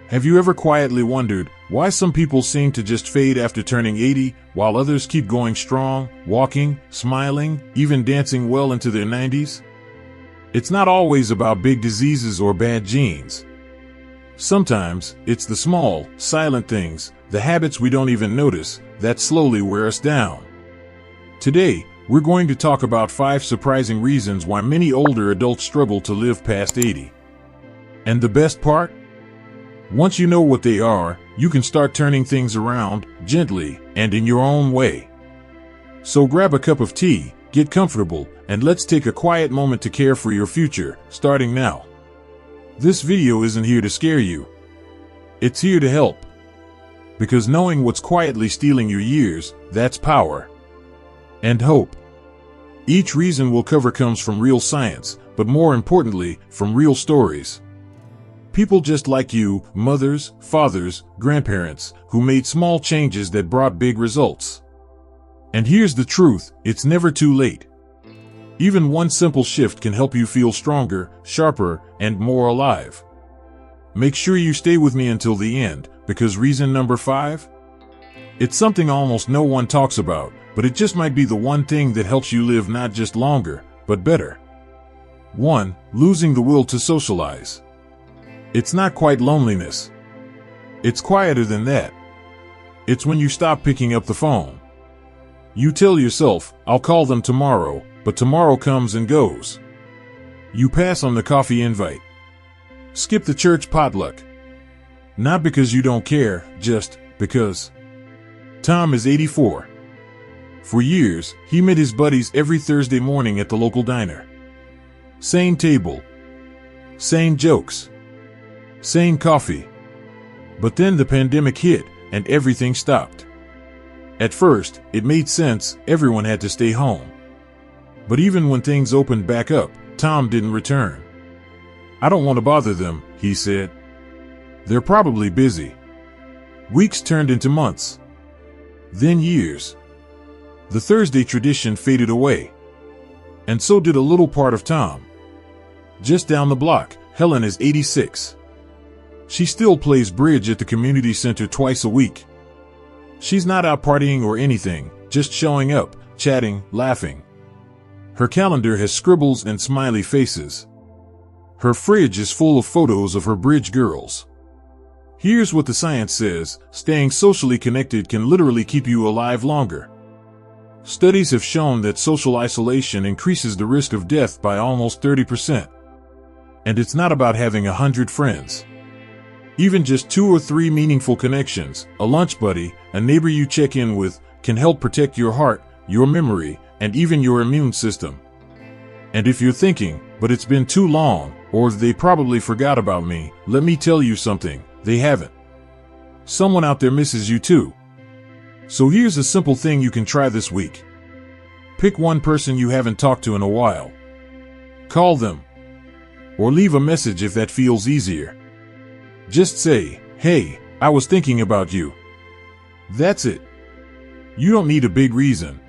Have you ever quietly wondered why some people seem to just fade after turning 80, while others keep going strong, walking, smiling, even dancing well into their 90s? It's not always about big diseases or bad genes. Sometimes it's the small, silent things, the habits we don't even notice, that slowly wear us down. Today, we're going to talk about 5 surprising reasons why many older adults struggle to live past 80. And the best part? Once you know what they are, you can start turning things around, gently, and in your own way. So grab a cup of tea, get comfortable, and let's take a quiet moment to care for your future, starting now. This video isn't here to scare you. It's here to help. Because knowing what's quietly stealing your years, that's power. And hope. Each reason we'll cover comes from real science, but more importantly, from real stories. People just like you, mothers, fathers, grandparents, who made small changes that brought big results. And here's the truth, it's never too late. Even one simple shift can help you feel stronger, sharper, and more alive. Make sure you stay with me until the end, because reason number 5? It's something almost no one talks about, but it just might be the one thing that helps you live not just longer, but better. 1. Losing the will to socialize. It's not quite loneliness. It's quieter than that. It's when you stop picking up the phone. You tell yourself, I'll call them tomorrow, but tomorrow comes and goes. You pass on the coffee invite. Skip the church potluck. Not because you don't care, just because. Tom is 84. For years, he met his buddies every Thursday morning at the local diner. Same table. Same jokes. Same coffee. But then the pandemic hit, and everything stopped. At first, it made sense, everyone had to stay home. But even when things opened back up, Tom didn't return. I don't want to bother them, he said. They're probably busy. Weeks turned into months. Then years. The Thursday tradition faded away. And so did a little part of Tom. Just down the block, Helen is 86. She still plays bridge at the community center twice a week. She's not out partying or anything, just showing up, chatting, laughing. Her calendar has scribbles and smiley faces. Her fridge is full of photos of her bridge girls. Here's what the science says: staying socially connected can literally keep you alive longer. Studies have shown that social isolation increases the risk of death by almost 30%. And it's not about having 100 friends. Even just 2 or 3 meaningful connections, a lunch buddy, a neighbor you check in with, can help protect your heart, your memory, and even your immune system. And if you're thinking, but it's been too long, or they probably forgot about me, let me tell you something, they haven't. Someone out there misses you too. So here's a simple thing you can try this week. Pick one person you haven't talked to in a while. Call them. Or leave a message if that feels easier. Just say, hey, I was thinking about you. That's it. You don't need a big reason.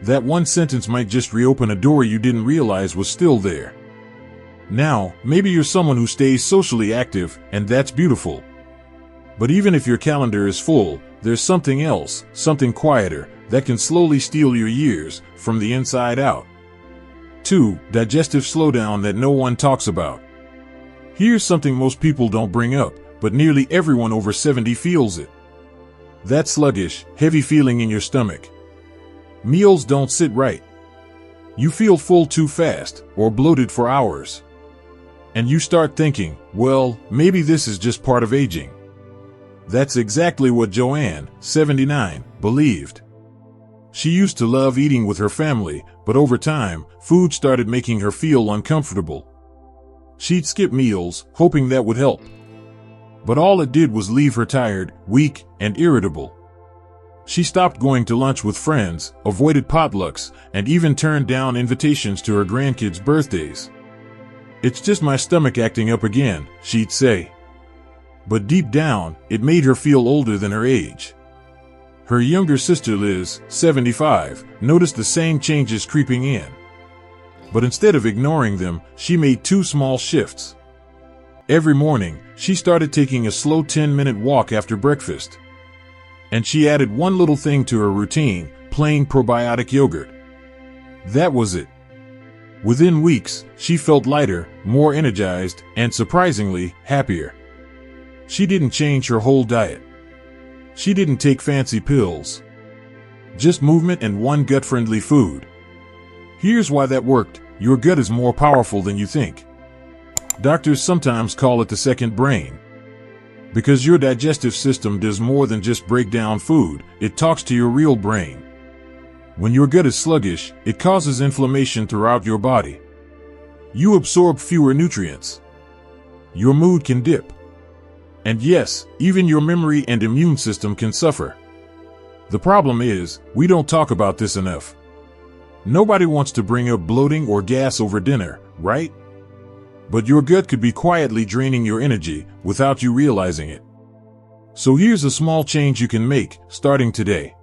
That one sentence might just reopen a door you didn't realize was still there. Now, maybe you're someone who stays socially active, and that's beautiful. But even if your calendar is full, there's something else, something quieter, that can slowly steal your years, from the inside out. 2. Digestive slowdown that no one talks about. Here's something most people don't bring up, but nearly everyone over 70 feels it. That sluggish, heavy feeling in your stomach. Meals don't sit right. You feel full too fast, or bloated for hours. And you start thinking, well, maybe this is just part of aging. That's exactly what Joanne, 79, believed. She used to love eating with her family, but over time, food started making her feel uncomfortable. She'd skip meals, hoping that would help. But all it did was leave her tired, weak, and irritable. She stopped going to lunch with friends, avoided potlucks, and even turned down invitations to her grandkids' birthdays. It's just my stomach acting up again, she'd say. But deep down, it made her feel older than her age. Her younger sister Liz, 75, noticed the same changes creeping in. But instead of ignoring them, she made 2 small shifts. Every morning, she started taking a slow 10-minute walk after breakfast. And she added one little thing to her routine, plain probiotic yogurt. That was it. Within weeks, she felt lighter, more energized, and surprisingly, happier. She didn't change her whole diet. She didn't take fancy pills. Just movement and one gut-friendly food. Here's why that worked. Your gut is more powerful than you think. Doctors sometimes call it the second brain. Because your digestive system does more than just break down food, it talks to your real brain. When your gut is sluggish, it causes inflammation throughout your body. You absorb fewer nutrients. Your mood can dip. And yes, even your memory and immune system can suffer. The problem is, we don't talk about this enough. Nobody wants to bring up bloating or gas over dinner, right? But your gut could be quietly draining your energy without you realizing it. So here's a small change you can make, starting today.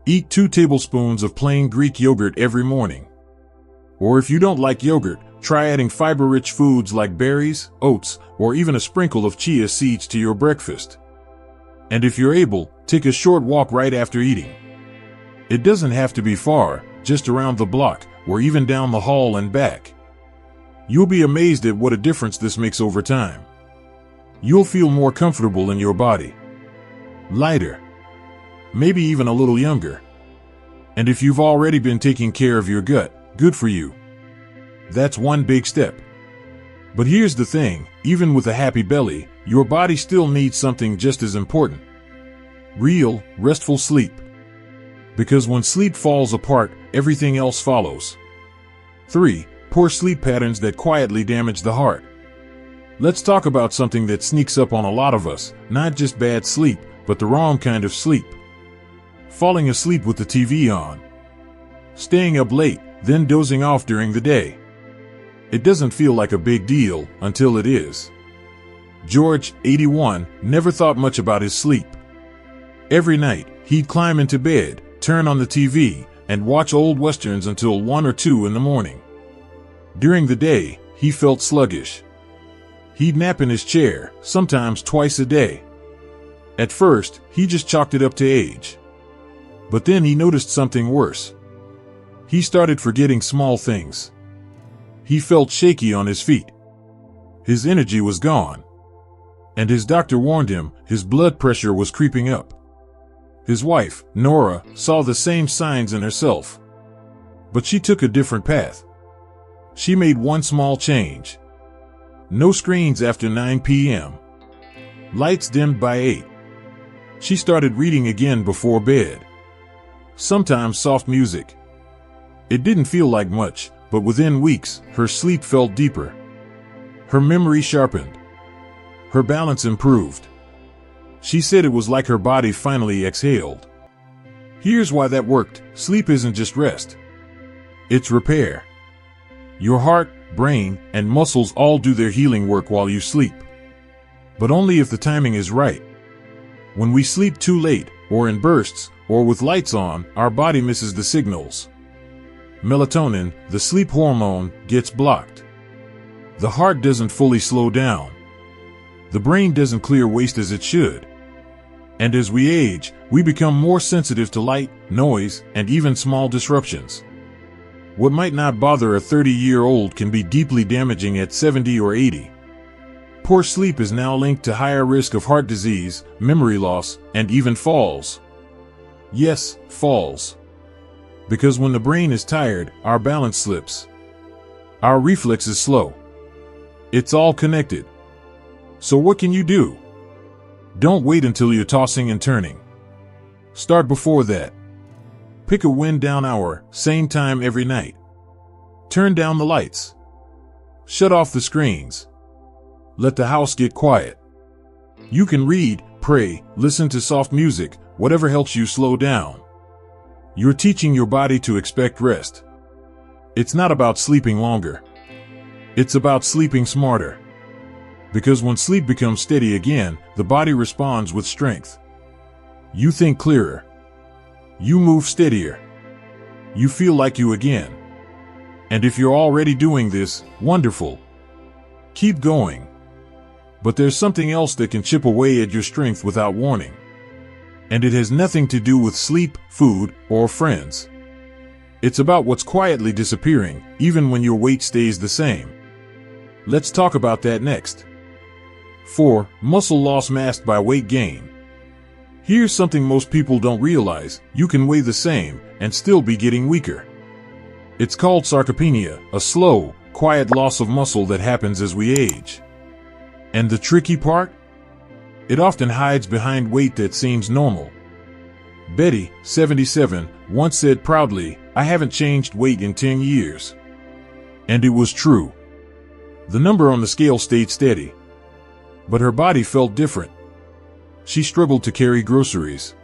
Eat 2 tablespoons of plain Greek yogurt every morning. Or if you don't like yogurt, try adding fiber-rich foods like berries, oats, or even a sprinkle of chia seeds to your breakfast. And if you're able, take a short walk right after eating. It doesn't have to be far, just around the block, or even down the hall and back. You'll be amazed at what a difference this makes over time. You'll feel more comfortable in your body. Lighter. Maybe even a little younger. And if you've already been taking care of your gut, good for you. That's one big step. But here's the thing, even with a happy belly, your body still needs something just as important. Real, restful sleep. Because when sleep falls apart, everything else follows. 3. Poor sleep patterns that quietly damage the heart. Let's talk about something that sneaks up on a lot of us, not just bad sleep, but the wrong kind of sleep. Falling asleep with the TV on. Staying up late, then dozing off during the day. It doesn't feel like a big deal until it is. George, 81, never thought much about his sleep. Every night, he'd climb into bed, turn on the TV, and watch old westerns until 1 or 2 in the morning. During the day, he felt sluggish. He'd nap in his chair, sometimes twice a day. At first, he just chalked it up to age. But then he noticed something worse. He started forgetting small things. He felt shaky on his feet. His energy was gone. And his doctor warned him his blood pressure was creeping up. His wife, Nora, saw the same signs in herself. But she took a different path. She made one small change. No screens after 9 p.m. Lights dimmed by 8. She started reading again before bed. Sometimes soft music. It didn't feel like much, but within weeks, her sleep felt deeper. Her memory sharpened. Her balance improved. She said it was like her body finally exhaled. Here's why that worked. Sleep isn't just rest. It's repair. Your heart, brain, and muscles all do their healing work while you sleep. But only if the timing is right. When we sleep too late, or in bursts, or with lights on, our body misses the signals. Melatonin, the sleep hormone, gets blocked. The heart doesn't fully slow down. The brain doesn't clear waste as it should. And as we age, we become more sensitive to light, noise, and even small disruptions. What might not bother a 30-year-old can be deeply damaging at 70 or 80. Poor sleep is now linked to higher risk of heart disease, memory loss, and even falls. Yes, falls. Because when the brain is tired, our balance slips. Our reflexes slow. It's all connected. So what can you do? Don't wait until you're tossing and turning. Start before that. Pick a wind-down hour, same time every night. Turn down the lights. Shut off the screens. Let the house get quiet. You can read, pray, listen to soft music, whatever helps you slow down. You're teaching your body to expect rest. It's not about sleeping longer. It's about sleeping smarter. Because when sleep becomes steady again, the body responds with strength. You think clearer. You move steadier. You feel like you again. And if you're already doing this, wonderful. Keep going. But there's something else that can chip away at your strength without warning. And it has nothing to do with sleep, food, or friends. It's about what's quietly disappearing, even when your weight stays the same. Let's talk about that next. 4. Muscle loss masked by weight gain. Here's something most people don't realize: you can weigh the same and still be getting weaker. It's called sarcopenia, a slow, quiet loss of muscle that happens as we age. And the tricky part? It often hides behind weight that seems normal. Betty, 77, once said proudly, "I haven't changed weight in 10 years." And it was true. The number on the scale stayed steady. But her body felt different. She struggled to carry groceries.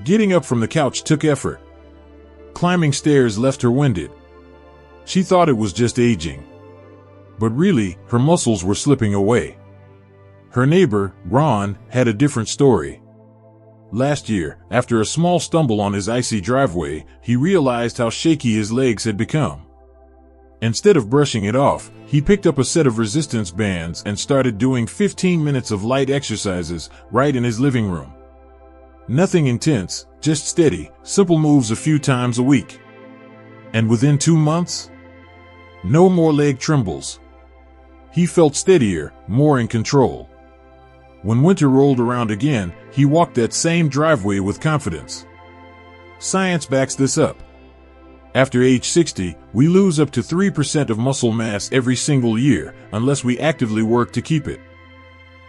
Getting up from the couch took effort. Climbing stairs left her winded. She thought it was just aging. But really, her muscles were slipping away. Her neighbor, Ron, had a different story. Last year, after a small stumble on his icy driveway, he realized how shaky his legs had become. Instead of brushing it off, he picked up a set of resistance bands and started doing 15 minutes of light exercises right in his living room. Nothing intense, just steady, simple moves a few times a week. And within 2 months, no more leg trembles. He felt steadier, more in control. When winter rolled around again, he walked that same driveway with confidence. Science backs this up. After age 60, we lose up to 3% of muscle mass every single year, unless we actively work to keep it.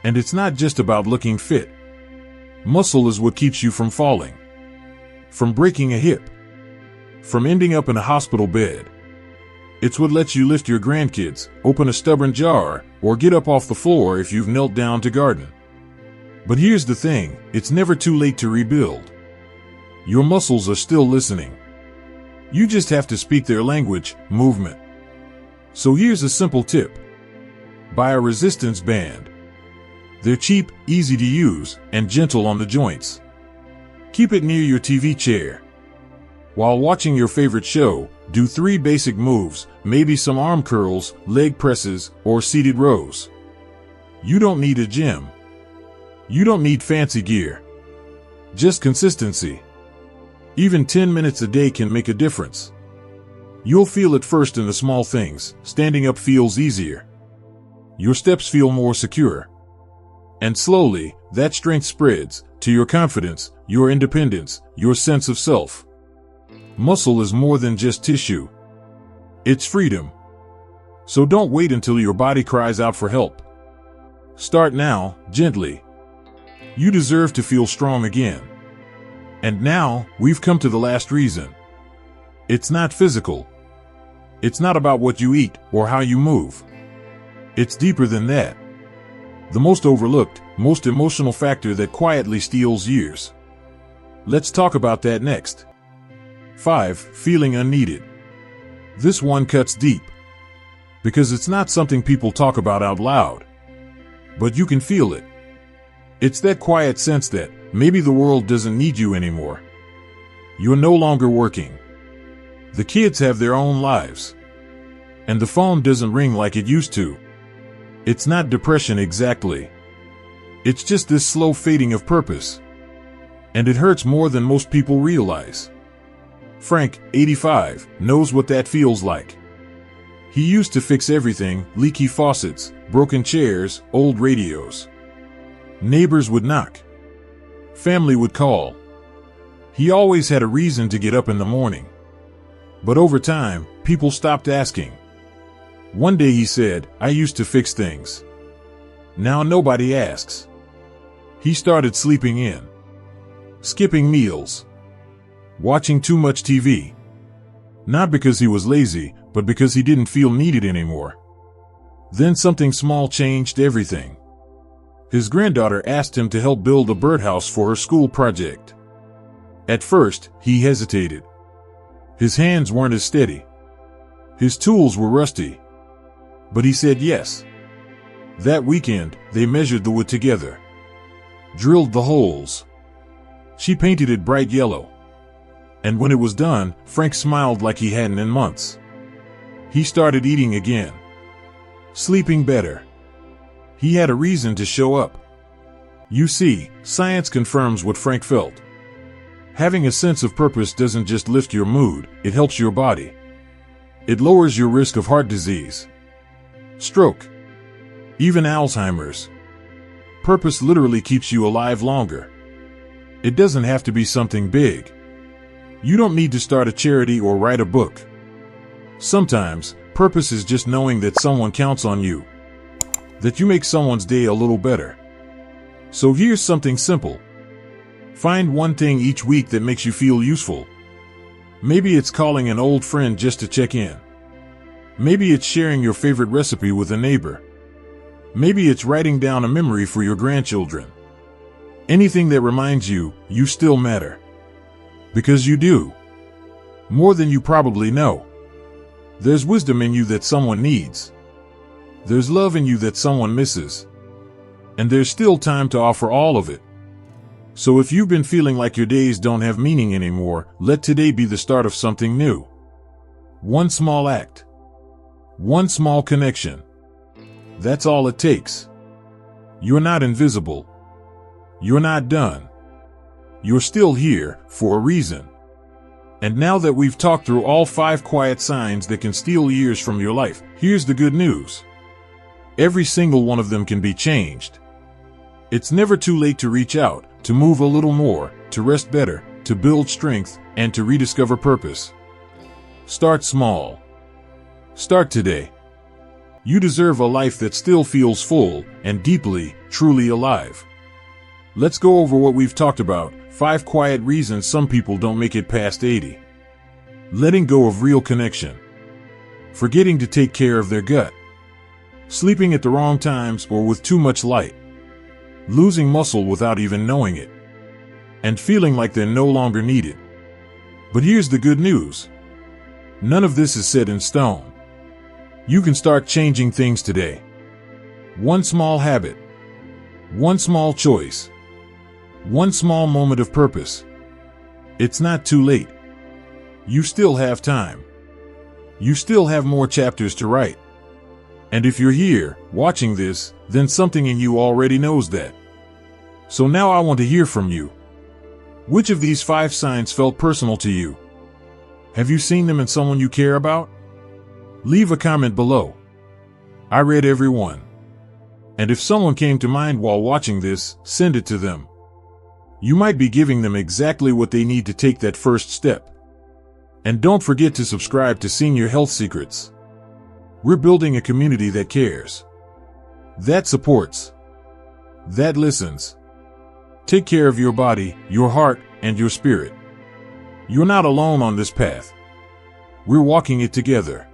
And it's not just about looking fit. Muscle is what keeps you from falling, from breaking a hip, from ending up in a hospital bed. It's what lets you lift your grandkids, open a stubborn jar, or get up off the floor if you've knelt down to garden. But here's the thing, it's never too late to rebuild. Your muscles are still listening. You just have to speak their language, movement. So here's a simple tip. Buy a resistance band. They're cheap, easy to use, and gentle on the joints. Keep it near your TV chair. While watching your favorite show, do 3 basic moves, maybe some arm curls, leg presses, or seated rows. You don't need a gym. You don't need fancy gear. Just consistency. Even 10 minutes a day can make a difference. You'll feel it first in the small things. Standing up feels easier. Your steps feel more secure. And slowly, that strength spreads to your confidence, your independence, your sense of self. Muscle is more than just tissue. It's freedom. So don't wait until your body cries out for help. Start now, gently. You deserve to feel strong again. And now, we've come to the last reason. It's not physical. It's not about what you eat or how you move. It's deeper than that. The most overlooked, most emotional factor that quietly steals years. Let's talk about that next. 5. Feeling unneeded. This one cuts deep. Because it's not something people talk about out loud. But you can feel it. It's that quiet sense that maybe the world doesn't need you anymore. You're no longer working. The kids have their own lives. And the phone doesn't ring like it used to. It's not depression exactly. It's just this slow fading of purpose. And it hurts more than most people realize. Frank, 85, knows what that feels like. He used to fix everything: leaky faucets, broken chairs, old radios. Neighbors would knock. Family would call. He always had a reason to get up in the morning. But over time, people stopped asking. One day he said, "I used to fix things. Now nobody asks." He started sleeping in, skipping meals, watching too much TV. Not because he was lazy, but because he didn't feel needed anymore. Then something small changed everything. His granddaughter asked him to help build a birdhouse for her school project. At first, he hesitated. His hands weren't as steady. His tools were rusty. But he said yes. That weekend, they measured the wood together. Drilled the holes. She painted it bright yellow. And when it was done, Frank smiled like he hadn't in months. He started eating again. Sleeping better. He had a reason to show up. You see, science confirms what Frank felt. Having a sense of purpose doesn't just lift your mood, it helps your body. It lowers your risk of heart disease, stroke, even Alzheimer's. Purpose literally keeps you alive longer. It doesn't have to be something big. You don't need to start a charity or write a book. Sometimes, purpose is just knowing that someone counts on you, that you make someone's day a little better. So here's something simple. Find one thing each week that makes you feel useful. Maybe it's calling an old friend just to check in. Maybe it's sharing your favorite recipe with a neighbor. Maybe it's writing down a memory for your grandchildren. Anything that reminds you, you still matter. Because you do. More than you probably know. There's wisdom in you that someone needs. There's love in you that someone misses. And there's still time to offer all of it. So if you've been feeling like your days don't have meaning anymore, let today be the start of something new. One small act. One small connection. That's all it takes. You're not invisible. You're not done. You're still here, for a reason. And now that we've talked through all 5 quiet signs that can steal years from your life, here's the good news. Every single one of them can be changed. It's never too late to reach out, to move a little more, to rest better, to build strength, and to rediscover purpose. Start small. Start today. You deserve a life that still feels full and deeply, truly alive. Let's go over what we've talked about, 5 quiet reasons some people don't make it past 80. Letting go of real connection. Forgetting to take care of their gut. Sleeping at the wrong times or with too much light. Losing muscle without even knowing it. And feeling like they're no longer needed. But here's the good news. None of this is set in stone. You can start changing things today. One small habit. One small choice. One small moment of purpose. It's not too late. You still have time. You still have more chapters to write. And if you're here, watching this, then something in you already knows that. So now I want to hear from you. Which of these 5 signs felt personal to you? Have you seen them in someone you care about? Leave a comment below. I read every one. And if someone came to mind while watching this, send it to them. You might be giving them exactly what they need to take that first step. And don't forget to subscribe to Senior Health Secrets. We're building a community that cares, that supports, that listens. Take care of your body, your heart, and your spirit. You're not alone on this path. We're walking it together.